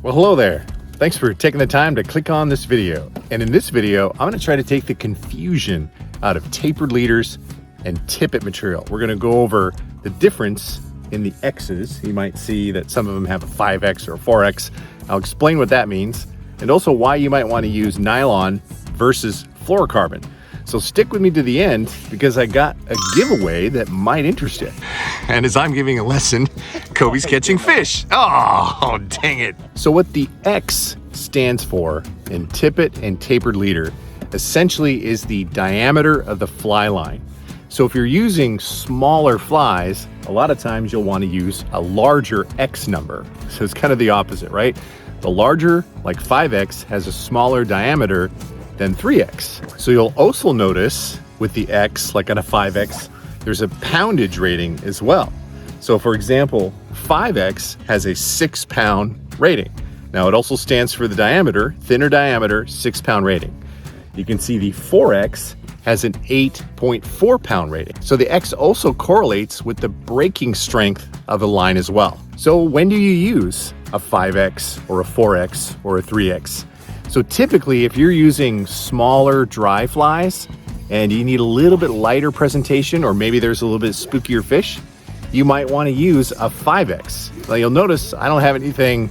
Well, hello there. Thanks for taking the time to click on this video. And in this video, I'm gonna try to take the confusion out of tapered leaders and tippet material. We're gonna go over the difference in the X's. You might see that some of them have a 5X or a 4X. I'll explain what that means, and also why you might wanna use nylon versus fluorocarbon. So stick with me to the end because I got a giveaway that might interest you. And as I'm giving a lesson, Kobe's catching fish. Oh, dang it. So what the X stands for in tippet and tapered leader essentially is the diameter of the fly line. So if you're using smaller flies, a lot of times you'll want to use a larger X number. So it's kind of the opposite, right? The larger, like 5X, has a smaller diameter than 3X. So you'll also notice with the X, like on a 5X, there's a poundage rating as well. So for example, 5X has a 6-pound rating. Now it also stands for the diameter, thinner diameter, 6-pound rating. You can see the 4X has an 8.4-pound rating. So the X also correlates with the breaking strength of a line as well. So when do you use a 5X or a 4X or a 3X? So typically, if you're using smaller dry flies and you need a little bit lighter presentation, or maybe there's a little bit spookier fish, you might want to use a 5X. Now you'll notice I don't have anything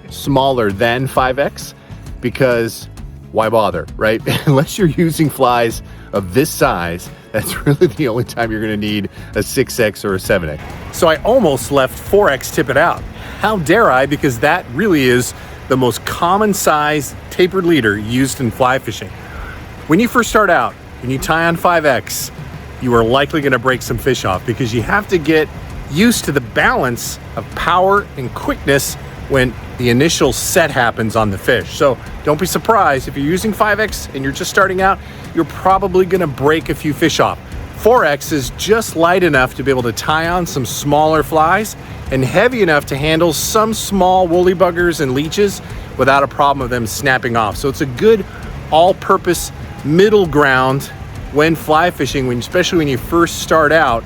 smaller than 5X because why bother, right? Unless you're using flies of this size, that's really the only time you're going to need a 6X or a 7X. So I almost left 4X tippet out. How dare I? Because that really is the most common size tapered leader used in fly fishing. When you first start out and you tie on 5X, you are likely going to break some fish off because you have to get used to the balance of power and quickness when the initial set happens on the fish. So don't be surprised if you're using 5X and you're just starting out, you're probably going to break a few fish off. 4X is just light enough to be able to tie on some smaller flies and heavy enough to handle some small woolly buggers and leeches without a problem of them snapping off. So it's a good all-purpose middle ground when fly fishing, especially when you first start out,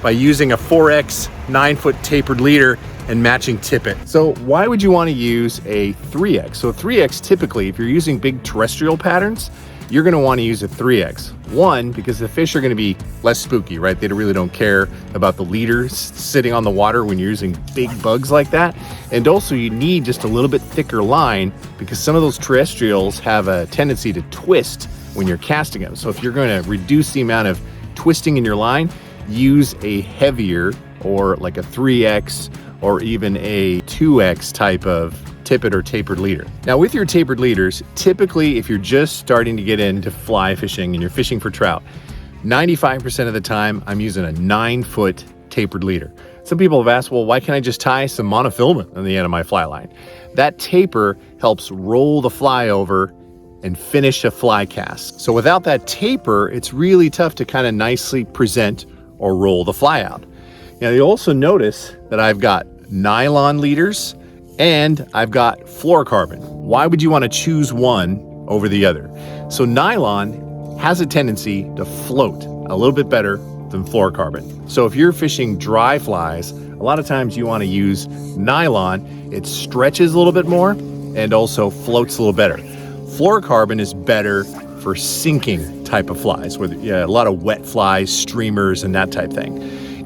by using a 4X 9-foot tapered leader and matching tippet. So why would you want to use a 3X? So 3X typically, if you're using big terrestrial patterns, you're going to want to use a 3X. One, because the fish are going to be less spooky, right? They really don't care about the leaders sitting on the water when you're using big bugs like that. And also you need just a little bit thicker line because some of those terrestrials have a tendency to twist when you're casting them. So if you're going to reduce the amount of twisting in your line, use a heavier or like a 3X or even a 2X type of tippet or tapered leader. Now with your tapered leaders, typically if you're just starting to get into fly fishing and you're fishing for trout, 95% of the time I'm using a 9-foot tapered leader. Some people have asked, well, why can't I just tie some monofilament on the end of my fly line? That taper helps roll the fly over and finish a fly cast. So without that taper, it's really tough to kind of nicely present or roll the fly out. Now you'll also notice that I've got nylon leaders and I've got fluorocarbon. Why would you want to choose one over the other? So nylon has a tendency to float a little bit better than fluorocarbon. So if you're fishing dry flies, a lot of times you want to use nylon. It stretches a little bit more and also floats a little better. Fluorocarbon is better for sinking type of flies, with a lot of wet flies, streamers, and that type thing.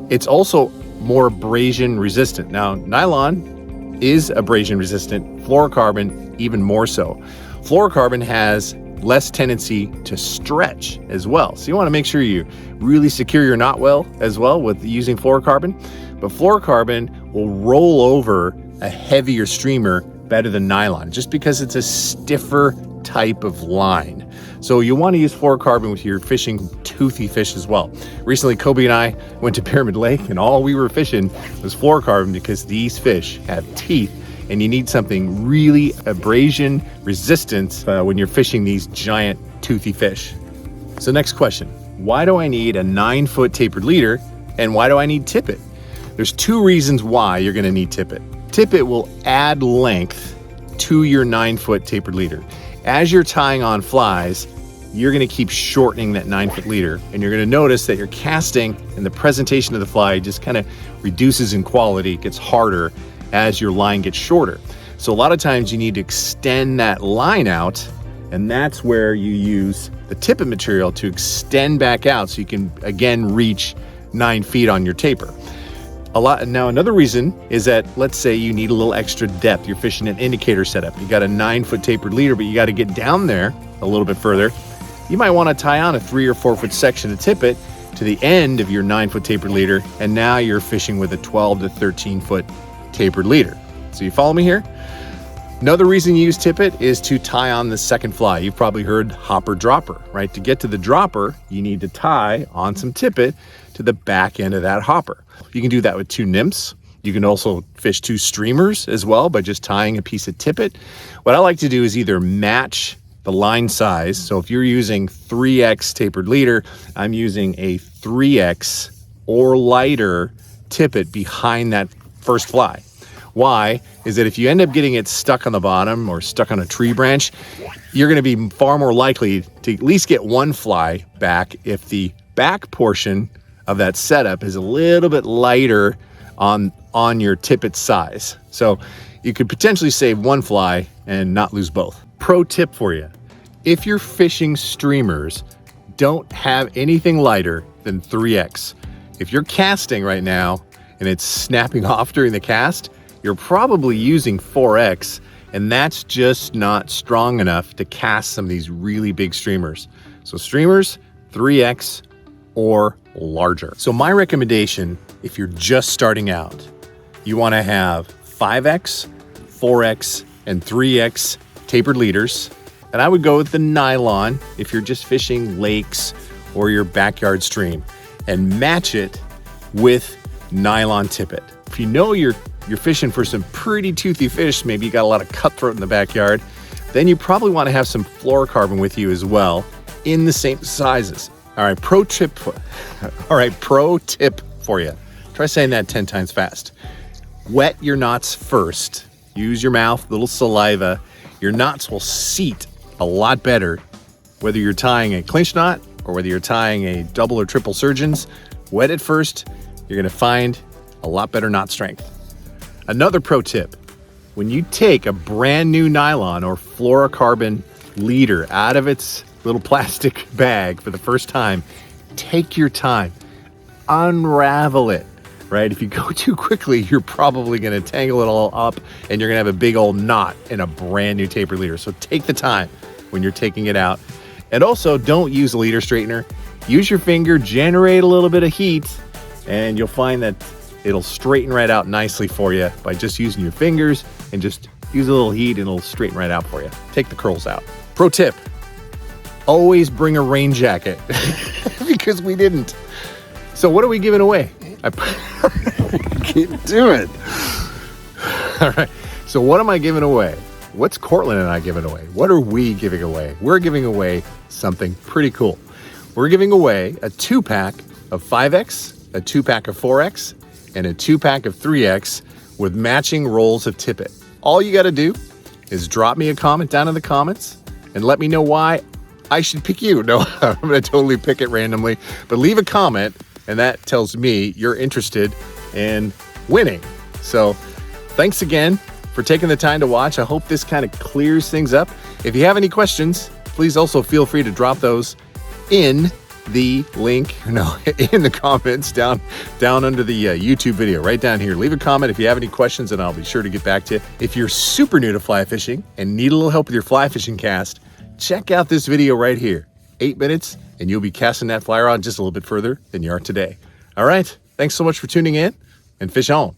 It's also more abrasion resistant. Now, nylon is abrasion resistant, fluorocarbon even more so. Fluorocarbon has less tendency to stretch as well. So you want to make sure you really secure your knot well as well with using fluorocarbon. But fluorocarbon will roll over a heavier streamer better than nylon just because it's a stiffer type of line. So you want to use fluorocarbon with your fishing toothy fish as well. Recently, Kobe and I went to Pyramid Lake and all we were fishing was fluorocarbon because these fish have teeth and you need something really abrasion resistant when you're fishing these giant toothy fish. So next question, why do I need a 9-foot tapered leader and why do I need tippet? There's two reasons why you're going to need tippet. Tippet will add length to your 9-foot tapered leader. As you're tying on flies, you're going to keep shortening that 9-foot leader, and you're going to notice that your casting and the presentation of the fly just kind of reduces in quality, gets harder as your line gets shorter. So a lot of times you need to extend that line out, and that's where you use the tippet material to extend back out so you can again reach 9 feet on your taper. Now another reason is that, let's say you need a little extra depth. You're fishing an indicator setup. You got a 9-foot tapered leader, but you got to get down there a little bit further. You might want to tie on a 3 or 4 foot section of tippet to the end of your 9-foot tapered leader, and now you're fishing with a 12 to 13 foot tapered leader. So you follow me here? Another reason you use tippet is to tie on the second fly. You've probably heard hopper dropper, right? To get to the dropper, you need to tie on some tippet to the back end of that hopper. You can do that with 2 nymphs. You can also fish 2 streamers as well by just tying a piece of tippet. What I like to do is either match the line size. So if you're using 3X tapered leader, I'm using a 3X or lighter tippet behind that first fly. Why? Is that if you end up getting it stuck on the bottom or stuck on a tree branch, you're going to be far more likely to at least get 1 fly back if the back portion of that setup is a little bit lighter on your tippet size. So you could potentially save 1 fly and not lose both. Pro tip for you: if you're fishing streamers, don't have anything lighter than 3X. If you're casting right now and it's snapping off during the cast, you're probably using 4X, and that's just not strong enough to cast some of these really big streamers. So streamers, 3X or larger. So my recommendation, if you're just starting out, you want to have 5X, 4X, and 3X tapered leaders. And I would go with the nylon if you're just fishing lakes or your backyard stream, and match it with nylon tippet. If you know you're fishing for some pretty toothy fish, maybe you got a lot of cutthroat in the backyard, then you probably want to have some fluorocarbon with you as well in the same sizes. All right, pro tip for you. Try saying that 10 times fast. Wet your knots first. Use your mouth, little saliva. Your knots will seat a lot better, whether you're tying a clinch knot or whether you're tying a double or triple surgeons. Wet it first. You're going to find a lot better knot strength. Another pro tip: when you take a brand new nylon or fluorocarbon leader out of its little plastic bag for the first time, take your time, unravel it, right? If you go too quickly, you're probably going to tangle it all up and you're going to have a big old knot in a brand new tapered leader. So take the time when you're taking it out. And also, don't use a leader straightener. Use your finger, generate a little bit of heat, and you'll find that it'll straighten right out nicely for you by just using your fingers, and just use a little heat and it'll straighten right out for you. Take the curls out. Pro tip: always bring a rain jacket because we didn't. So what are we giving away? Keep doing it. All right. So what am I giving away? What's Cortland and I giving away? What are we giving away? We're giving away something pretty cool. We're giving away a 2-pack of 5X, a 2-pack of 4X, and a 2-pack of 3X with matching rolls of tippet. All you got to do is drop me a comment down in the comments and let me know why I should pick you. No, I'm going to totally pick it randomly, but leave a comment and that tells me you're interested in winning. So thanks again for taking the time to watch. I hope this kind of clears things up. If you have any questions, please also feel free to drop those in the link, in the comments down under the YouTube video, right down here. Leave a comment if you have any questions and I'll be sure to get back to you. If you're super new to fly fishing and need a little help with your fly fishing cast, check out this video right here. 8 minutes and you'll be casting that fly rod just a little bit further than you are today. All right, thanks so much for tuning in, and fish on.